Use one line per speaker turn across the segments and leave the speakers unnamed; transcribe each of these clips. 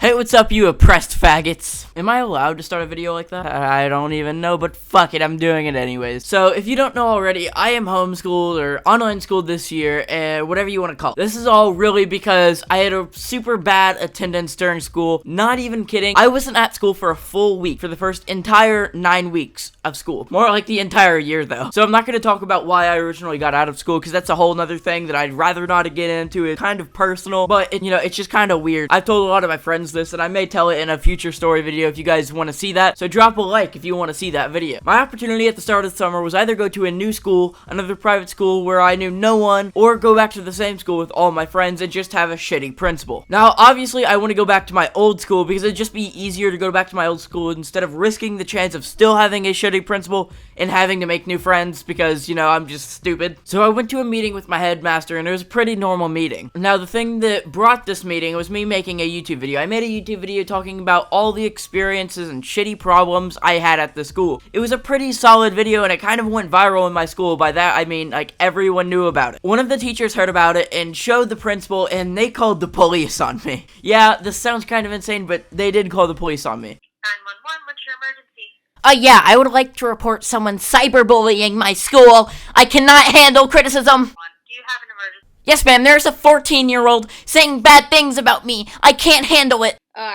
Hey, what's up, you oppressed faggots? Am I allowed to start a video like that? I don't even know, but fuck it, I'm doing it anyways. So, if you don't know already, I am homeschooled or online schooled this year, and whatever you want to call it. This is all really because I had a super bad attendance during school. Not even kidding. I wasn't at school for a full week for the first entire 9 weeks of school. More like the entire year, though. So, I'm not going to talk about why I originally got out of school, because that's a whole nother thing that I'd rather not get into. It's kind of personal, but, it's just kind of weird. I've told a lot of my friends this, and I may tell it in a future story video if you guys want to see that, so drop a like if you want to see that video. My opportunity at the start of the summer was either go to a new school, another private school where I knew no one, or go back to the same school with all my friends and just have a shitty principal. Now, obviously, I want to go back to my old school because it'd just be easier to go back to my old school instead of risking the chance of still having a shitty principal and having to make new friends because, I'm just stupid. So I went to a meeting with my headmaster, and it was a pretty normal meeting. Now, the thing that brought this meeting was me making a YouTube video. I made a YouTube video talking about all the experiences and shitty problems I had at the school. It was a pretty solid video, and it kind of went viral in my school. By that, I mean, everyone knew about it. One of the teachers heard about it and showed the principal, and they called the police on me. Yeah, this sounds kind of insane, but they did call the police on me.
911, what's your emergency?
Yeah, I would like to report someone cyberbullying my school. I cannot handle criticism.
Do you have an emergency?
Yes, ma'am, there's a 14-year-old saying bad things about me. I can't handle it.
Do you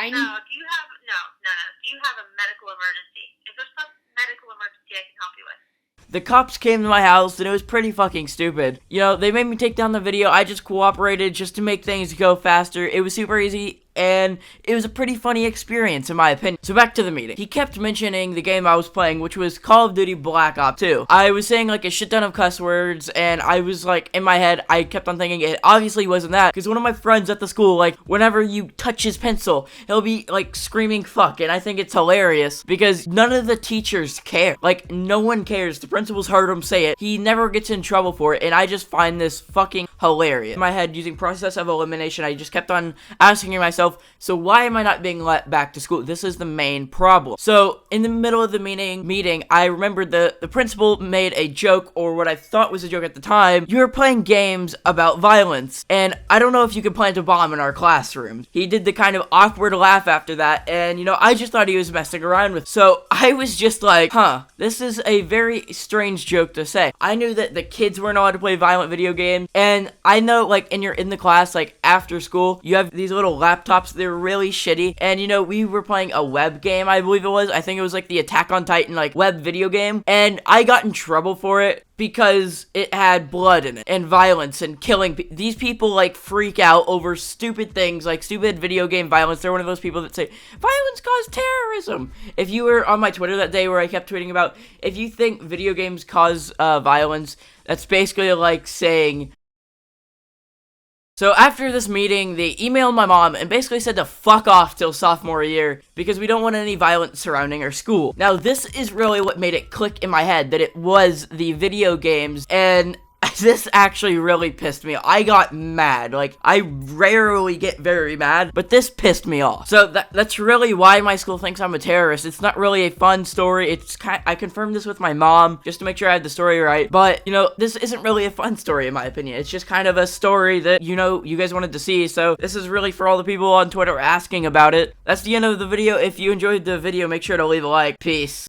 have a medical emergency? If there's some medical emergency I can help you with.
The cops came to my house, and it was pretty fucking stupid. They made me take down the video. I just cooperated just to make things go faster. It was super easy, and it was a pretty funny experience, in my opinion. So back to the meeting. He kept mentioning the game I was playing, which was Call of Duty Black Ops 2. I was saying, a shit ton of cuss words, and I was, in my head, I kept on thinking it obviously wasn't that, because one of my friends at the school, whenever you touch his pencil, he'll be, screaming fuck, and I think it's hilarious, because none of the teachers care. No one cares. The principal's heard him say it. He never gets in trouble for it, and I just find this fucking hilarious. In my head, using process of elimination, I just kept on asking myself, so why am I not being let back to school? This is the main problem. So, in the middle of the meeting, I remembered the principal made a joke, or what I thought was a joke at the time. You were playing games about violence, and I don't know if you could plant a bomb in our classroom. He did the kind of awkward laugh after that, and, I just thought he was messing around with. So, I was just like, this is a very strange joke to say. I knew that the kids weren't allowed to play violent video games, and I know, and you're in the class, after school, you have these little laptops. They're really shitty, and we were playing a web game, I believe it was. I think it was the Attack on Titan web video game, and I got in trouble for it because it had blood in it and violence and killing. These people freak out over stupid things, stupid video game violence. They're one of those people that say violence causes terrorism. If you were on my Twitter that day where I kept tweeting about if you think video games cause violence, that's basically saying. So after this meeting, they emailed my mom and basically said to fuck off till sophomore year because we don't want any violence surrounding our school. Now, this is really what made it click in my head, that it was the video games, and this actually really pissed me off. I got mad. I rarely get very mad, but this pissed me off. So that's really why my school thinks I'm a terrorist. It's not really a fun story. I confirmed this with my mom just to make sure I had the story right. But, this isn't really a fun story in my opinion. It's just kind of a story that, you guys wanted to see. So this is really for all the people on Twitter asking about it. That's the end of the video. If you enjoyed the video, make sure to leave a like. Peace.